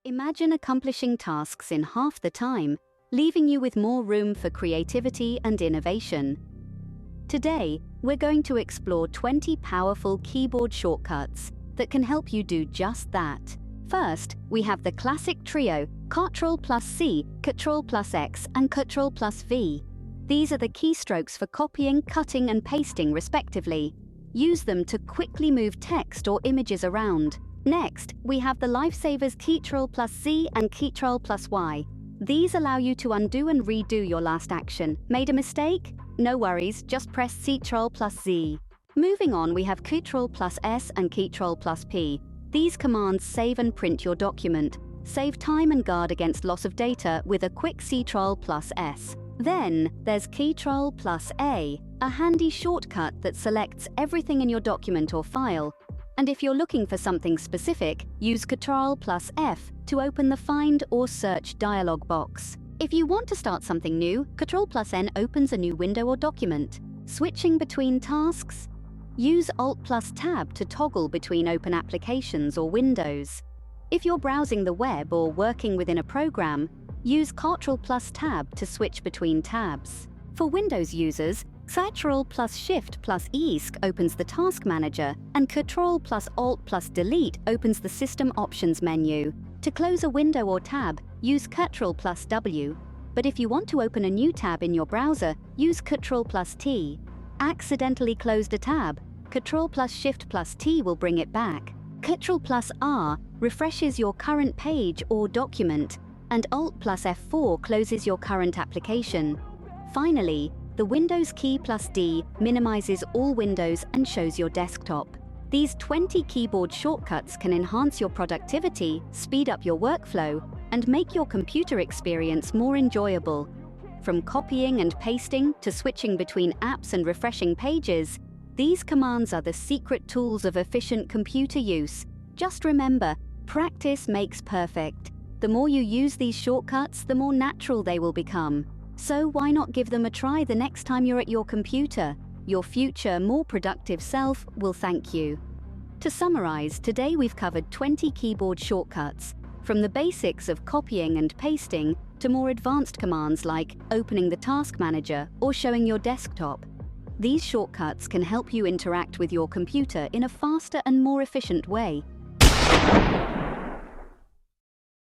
Imagine accomplishing tasks in half the time, leaving you with more room for creativity and innovation. Today, we're going to explore 20 powerful keyboard shortcuts that can help you do just that. First, we have the classic trio, Ctrl+C, Ctrl+X, and Ctrl+V. These are the keystrokes for copying, cutting, and pasting respectively. Use them to quickly move text or images around. Next, we have the lifesavers Ctrl+Z and Ctrl+Y. These allow you to undo and redo your last action. Made a mistake? No worries, just press Ctrl+Z. Moving on, we have Ctrl+S and Ctrl+P. These commands save and print your document. Save time and guard against loss of data with a quick Ctrl+S. Then, there's Ctrl+A, a handy shortcut that selects everything in your document or file. And if you're looking for something specific, use Ctrl+F to open the Find or Search dialog box. If you want to start something new, Ctrl+N opens a new window or document. Switching between tasks? Use Alt+Tab to toggle between open applications or windows. If you're browsing the web or working within a program, use Ctrl+Tab to switch between tabs. For Windows users, Ctrl+Shift+E opens the Task Manager, and Ctrl+Alt+Delete opens the System Options menu. To close a window or tab, use Ctrl+W. But if you want to open a new tab in your browser, use Ctrl+T. Accidentally closed a tab, Ctrl+Shift+T will bring it back. Ctrl+R refreshes your current page or document, and Alt+F4 closes your current application. Finally, the Windows key +D minimizes all windows and shows your desktop. These 20 keyboard shortcuts can enhance your productivity, speed up your workflow, and make your computer experience more enjoyable. From copying and pasting to switching between apps and refreshing pages, these commands are the secret tools of efficient computer use. Just remember, practice makes perfect. The more you use these shortcuts, the more natural they will become. So why not give them a try the next time you're at your computer? Your future, more productive self will thank you. To summarize, today we've covered 20 keyboard shortcuts, from the basics of copying and pasting to more advanced commands like opening the Task Manager or showing your desktop. These shortcuts can help you interact with your computer in a faster and more efficient way.